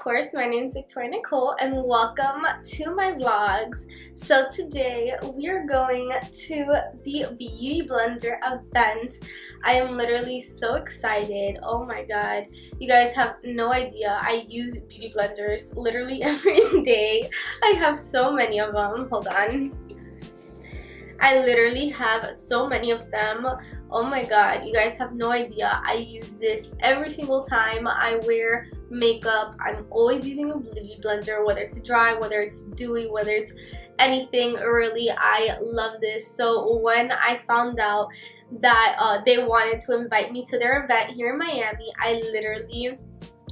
course, my name is Victorianicole and welcome to my vlogs. So today we are going to the Beauty Blender event. I am literally so excited. Oh my god. You guys have no idea. I use beauty blenders literally every day. I have so many of them. Hold on. I literally have so many of them. Oh my god, you guys have no idea. I use this every single time I wear makeup. I'm always using a beauty blender, whether it's dry, whether it's dewy, whether it's anything really. I love this. So when I found out that they wanted to invite me to their event here in Miami, I literally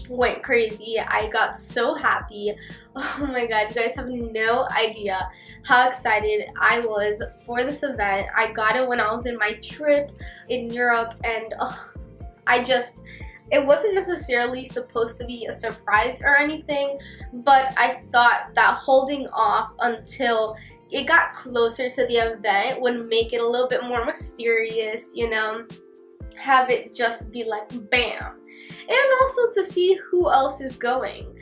went crazy. I got so happy. Oh my god, you guys have no idea how excited I was for this event. I got it when I was in my trip in Europe, and it wasn't necessarily supposed to be a surprise or anything, but I thought that holding off until it got closer to the event would make it a little bit more mysterious, you know, have it just be like bam. And also to see who else is going.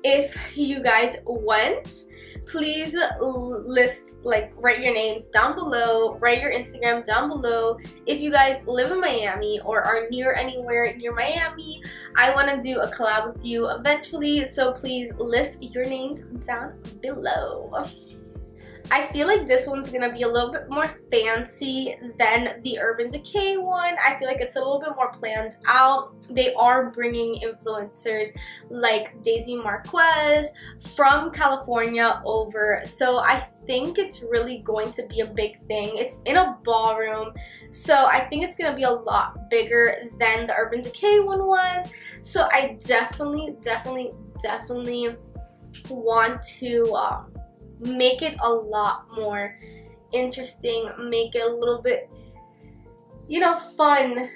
If you guys went, please write your names down below, write your Instagram down below. If you guys live in Miami or are near anywhere near Miami, I want to do a collab with you eventually, so please list your names down below. I feel like this one's gonna be a little bit more fancy than the Urban Decay one. I feel like it's a little bit more planned out. They are bringing influencers like Daisy Marquez from California over, so I think it's really going to be a big thing. It's in a ballroom, so I think it's gonna be a lot bigger than the Urban Decay one was. So I definitely want to make it a lot more interesting, make it a little bit, you know, fun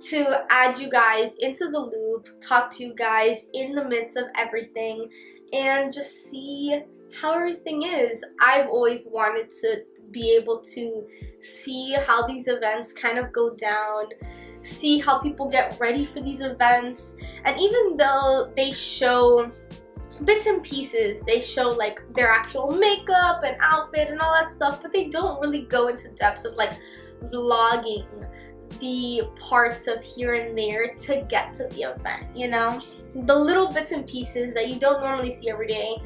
to add you guys into the loop, talk to you guys in the midst of everything, and just see how everything is. I've always wanted to be able to see how these events kind of go down, see how people get ready for these events, and even though they show bits and pieces, they show like their actual makeup and outfit and all that stuff, but they don't really go into depths of like vlogging the parts of here and there to get to the event, you know, the little bits and pieces that you don't normally see every day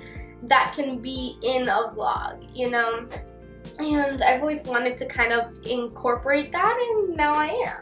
that can be in a vlog, you know. And I've always wanted to kind of incorporate that, and now I am.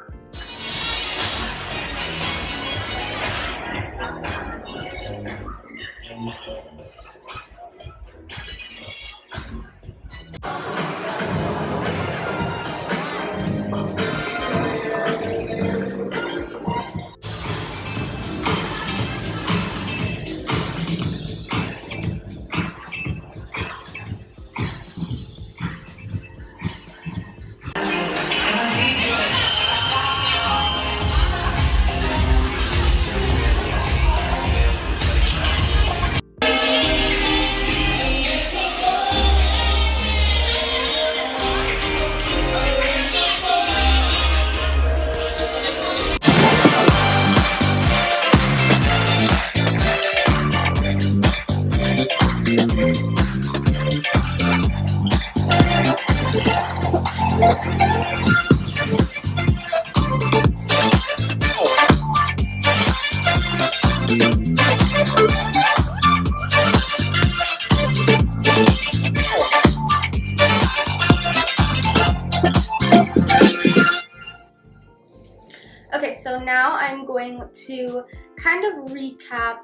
Okay, so now I'm going to kind of recap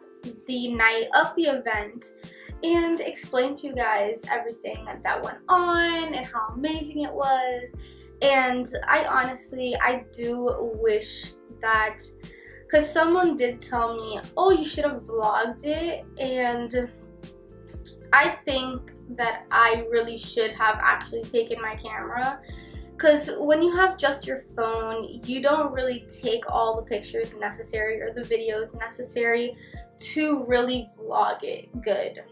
the night of the event and explain to you guys everything that went on and how amazing it was. And I do wish that, because someone did tell me, oh, you should have vlogged it, and I think that I really should have actually taken my camera. Because when you have just your phone, you don't really take all the pictures necessary or the videos necessary to really vlog it good.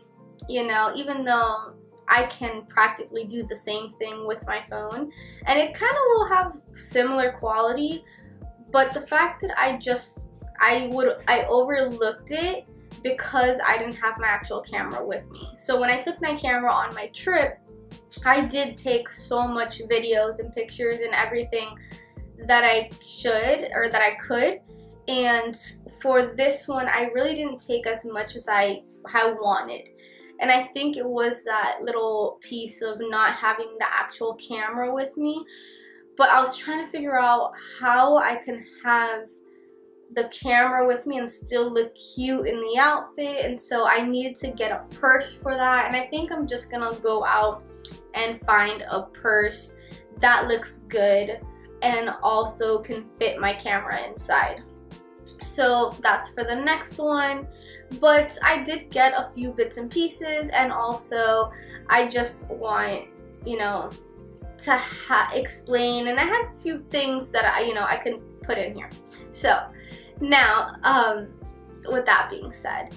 You know, even though I can practically do the same thing with my phone, and it kind of will have similar quality, but the fact that I just I overlooked it because I didn't have my actual camera with me. So when I took my camera on my trip, I did take so much videos and pictures and everything that I should, or that I could. And for this one, I really didn't take as much as I wanted. And I think it was that little piece of not having the actual camera with me. But I was trying to figure out how I can have the camera with me and still look cute in the outfit. And so I needed to get a purse for that. And I think I'm just gonna go out and find a purse that looks good and also can fit my camera inside. So that's for the next one. But I did get a few bits and pieces, and also I just want, you know, to explain, and I had a few things that I can put in here. So now, with that being said,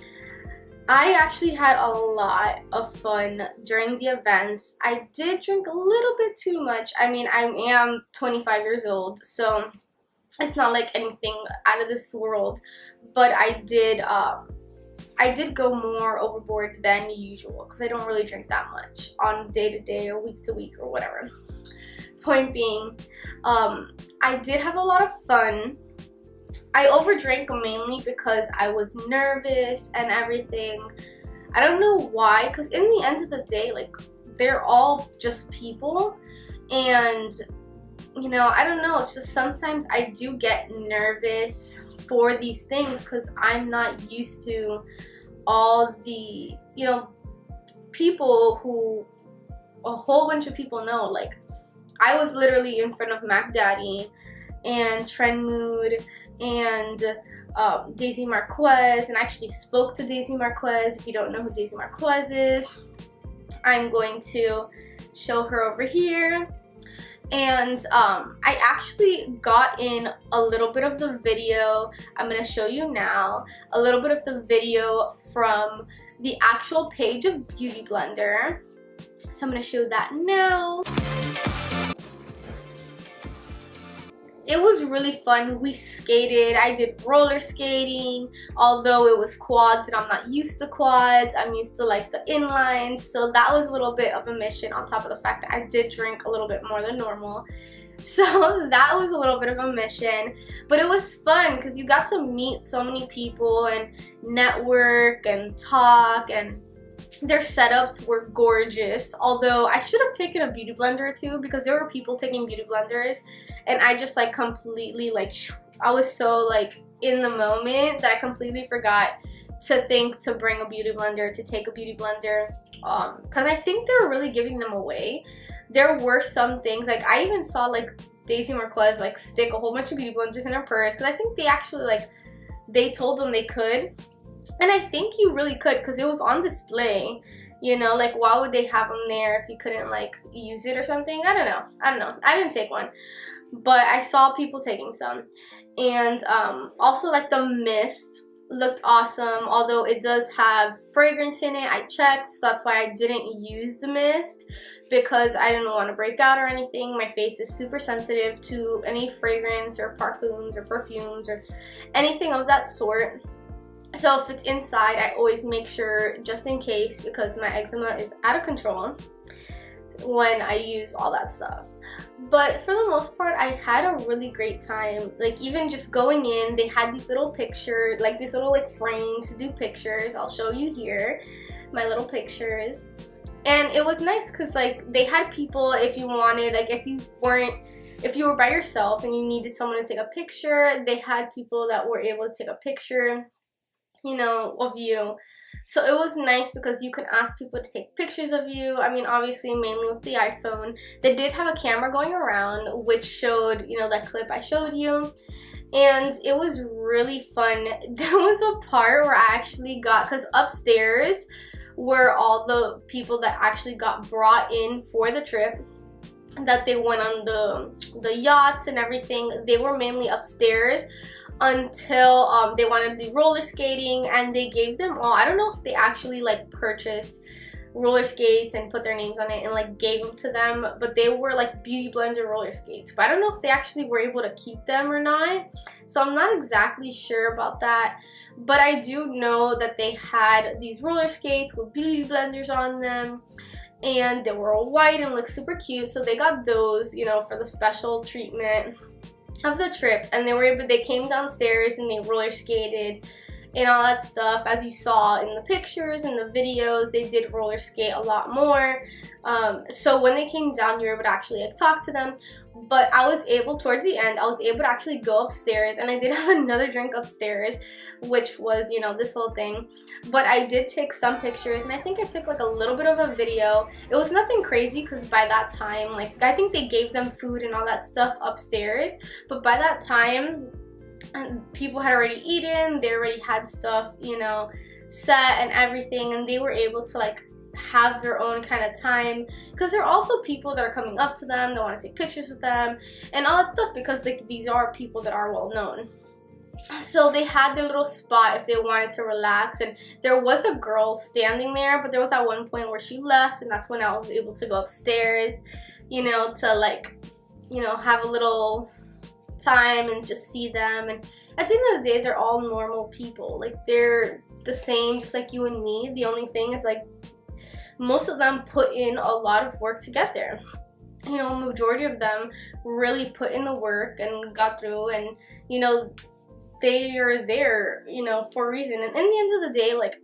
I actually had a lot of fun during the event. I did drink a little bit too much. I mean, I am 25 years old, so it's not like anything out of this world, but I did go more overboard than usual because I don't really drink that much on day to day or week to week or whatever. Point being, I did have a lot of fun. I overdrank mainly because I was nervous and everything. I don't know why, because in the end of the day, like, they're all just people, and you know, I don't know, it's just sometimes I do get nervous for these things because I'm not used to all the, you know, people who a whole bunch of people know. Like, I was literally in front of Mac Daddy and Trend Mood and Daisy Marquez, and I actually spoke to Daisy Marquez. If you don't know who Daisy Marquez is, I'm going to show her over here. And I actually got in a little bit of the video. I'm going to show you now a little bit of the video from the actual page of Beauty Blender. So I'm going to show that now. It was really fun. We skated. I did roller skating, although it was quads and I'm not used to quads. I'm used to like the inlines, so that was a little bit of a mission on top of the fact that I did drink a little bit more than normal. So that was a little bit of a mission, but it was fun because you got to meet so many people and network and talk, and their setups were gorgeous. Although I should have taken a beauty blender or two because there were people taking beauty blenders, and I just like completely like, I was so like in the moment that I completely forgot to think to bring a beauty blender, to take a beauty blender, because I think they were really giving them away. There were some things, like I even saw like Daisy Marquez like stick a whole bunch of beauty blenders in her purse, because I think they actually like, they told them they could. And I think you really could, because it was on display, you know, like why would they have them there if you couldn't like use it or something? I don't know. I didn't take one, but I saw people taking some. And also like the mist looked awesome, although it does have fragrance in it. I checked, so that's why I didn't use the mist, because I didn't want to break out or anything. My face is super sensitive to any fragrance or perfumes or anything of that sort. So if it's inside, I always make sure, just in case, because my eczema is out of control when I use all that stuff. But for the most part, I had a really great time. Like, even just going in, they had these little pictures, like these little like frames to do pictures. I'll show you here my little pictures. And it was nice because like they had people, if you wanted, like if you were by yourself and you needed someone to take a picture, they had people that were able to take a picture, you know, of you. So it was nice because you could ask people to take pictures of you. I mean, obviously mainly with the iPhone. They did have a camera going around which showed, you know, that clip I showed you. And it was really fun. There was a part where I actually got, because upstairs were all the people that actually got brought in for the trip, that they went on the yachts and everything. They were mainly upstairs until they wanted to do roller skating, and they gave them all, I don't know if they actually like purchased roller skates and put their names on it and like gave them to them, but they were like beauty blender roller skates, but I don't know if they actually were able to keep them or not, so I'm not exactly sure about that. But I do know that they had these roller skates with beauty blenders on them, and they were all white and looked super cute, so they got those, you know, for the special treatment of the trip. And they came downstairs and they roller skated and all that stuff. As you saw in the pictures and the videos, they did roller skate a lot more. So when they came down, you were able to actually like talk to them. But I was able, towards the end, I was able to actually go upstairs, and I did have another drink upstairs, which was, you know, this whole thing. But I did take some pictures, and I think I took like a little bit of a video. It was nothing crazy, because by that time, like, I think they gave them food and all that stuff upstairs, but by that time, people had already eaten, they already had stuff, you know, set and everything, and they were able to like have their own kind of time, because there are also people that are coming up to them that want to take pictures with them and all that stuff, because these are people that are well known. So they had their little spot if they wanted to relax, and there was a girl standing there, but there was at one point where she left, and that's when I was able to go upstairs, you know, to like, you know, have a little time and just see them. And at the end of the day, they're all normal people, like they're the same, just like you and me. The only thing is like most of them put in a lot of work to get there. You know, majority of them really put in the work and got through, and you know, they are there, you know, for a reason. And in the end of the day, like,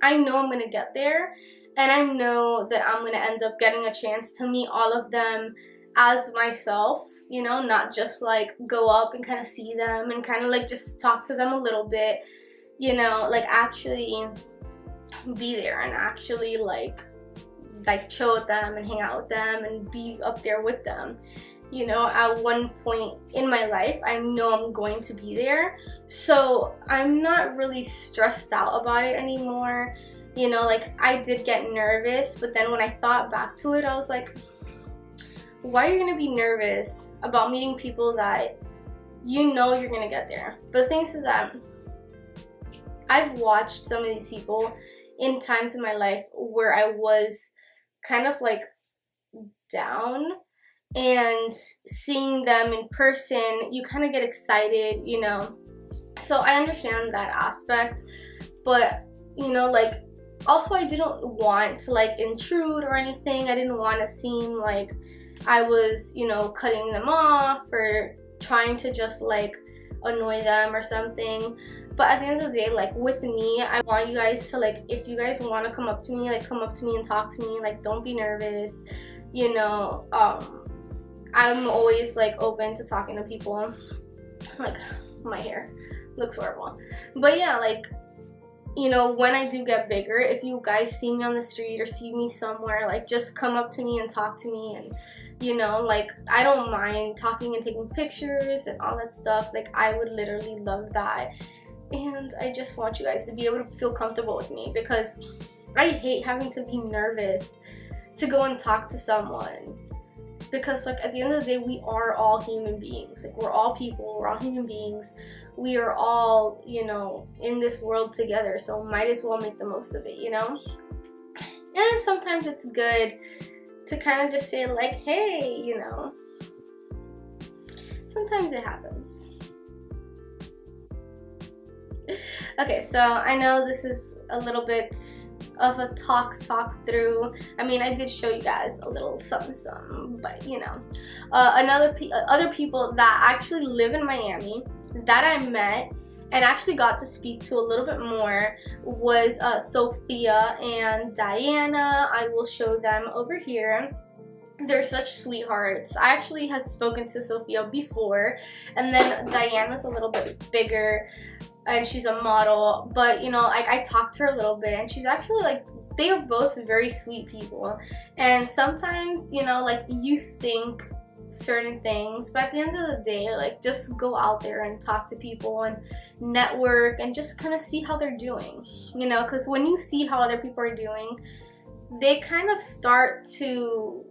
I know I'm gonna get there, and I know that I'm gonna end up getting a chance to meet all of them as myself, you know, not just like go up and kind of see them and kind of like just talk to them a little bit, you know, like actually be there and actually like chill with them and hang out with them and be up there with them. You know, at one point in my life, I know I'm going to be there, so I'm not really stressed out about it anymore. You know, like I did get nervous, but then when I thought back to it, I was like, why are you gonna be nervous about meeting people that you know you're gonna get there? But the thing is that I've watched some of these people in times in my life where I was kind of like down, and seeing them in person, you kind of get excited, you know. So I understand that aspect, but you know, like also I didn't want to like intrude or anything. I didn't want to seem like I was, you know, cutting them off or trying to just like annoy them or something. But at the end of the day, like with me, I want you guys to like, if you guys want to come up to me, like come up to me and talk to me, like don't be nervous, you know. I'm always like open to talking to people. Like my hair looks horrible, but yeah, like, you know, when I do get bigger, if you guys see me on the street or see me somewhere, like just come up to me and talk to me. And you know, like I don't mind talking and taking pictures and all that stuff. Like I would literally love that. And I just want you guys to be able to feel comfortable with me, because I hate having to be nervous to go and talk to someone, because like at the end of the day, we are all human beings. Like we're all people, we're all human beings, we are all, you know, in this world together, so might as well make the most of it, you know. And sometimes it's good to kind of just say like, hey, you know, sometimes it happens. Okay, so I know this is a little bit of a talk through. I mean, I did show you guys a little something, but you know, other people that actually live in Miami that I met and actually got to speak to a little bit more was Sophia and Diana. I will show them over here. They're such sweethearts. I actually had spoken to Sophia before, and then Diana's a little bit bigger and she's a model, but you know, like I talked to her a little bit, and she's actually like, they are both very sweet people. And sometimes, you know, like you think certain things, but at the end of the day, like just go out there and talk to people and network and just kind of see how they're doing, you know, because when you see how other people are doing, they kind of start to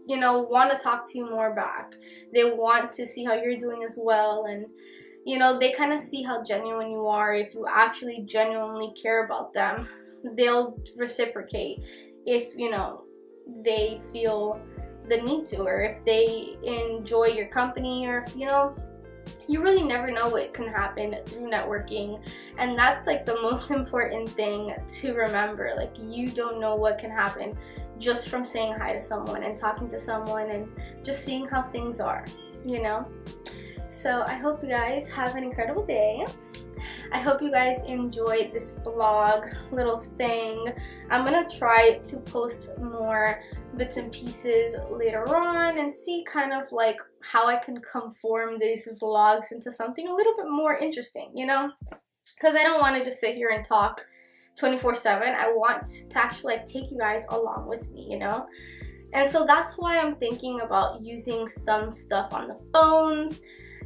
you know, want to talk to you more back. They want to see how you're doing as well. And you know, they kind of see how genuine you are. If you actually genuinely care about them, they'll reciprocate if, you know, they feel the need to, or if they enjoy your company, or if, you know, you really never know what can happen through networking. And that's like the most important thing to remember. Like, you don't know what can happen just from saying hi to someone and talking to someone and just seeing how things are, you know. So I hope you guys have an incredible day. I hope you guys enjoyed this vlog little thing. I'm gonna try to post more bits and pieces later on and see kind of like how I can conform these vlogs into something a little bit more interesting, you know, because I don't want to just sit here and talk 24/7. I want to actually like take you guys along with me, you know. And so that's why I'm thinking about using some stuff on the phones,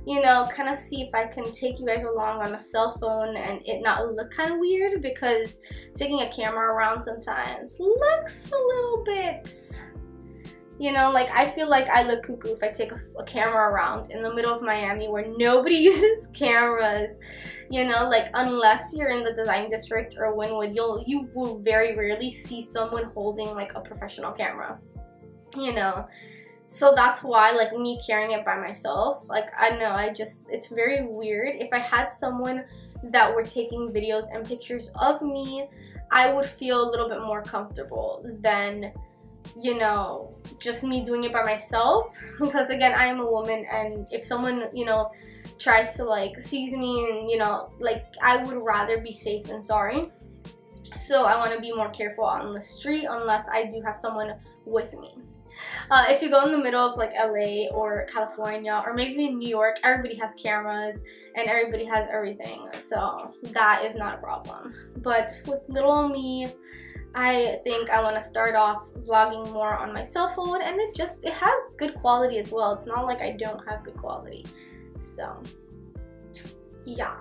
you know, kind of see if I can take you guys along on a cell phone and it not look kind of weird, because taking a camera around sometimes looks a little bit, you know, like I feel like I look cuckoo if I take a camera around in the middle of Miami where nobody uses cameras, you know, like unless you're in the design district or Wynwood, you will very rarely see someone holding like a professional camera, you know. So that's why, like, me carrying it by myself, like, I don't know, it's very weird. If I had someone that were taking videos and pictures of me, I would feel a little bit more comfortable than, you know, just me doing it by myself. Because again, I am a woman, and if someone, you know, tries to like seize me and, you know, like, I would rather be safe than sorry. So I want to be more careful on the street unless I do have someone with me. If you go in the middle of like LA or California or maybe in New York, everybody has cameras and everybody has everything, so that is not a problem. But with little me, I think I want to start off vlogging more on my cell phone, and it has good quality as well. It's not like I don't have good quality. So yeah.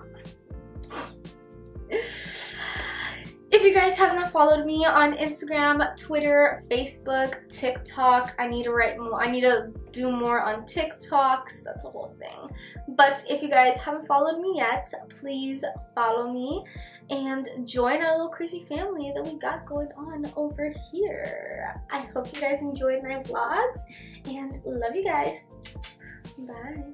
If you guys have not followed me on Instagram, Twitter, Facebook, TikTok, I need to write more. I need to do more on TikTok, so that's a whole thing. But if you guys haven't followed me yet, please follow me and join our little crazy family that we got going on over here. I hope you guys enjoyed my vlogs and love you guys. Bye.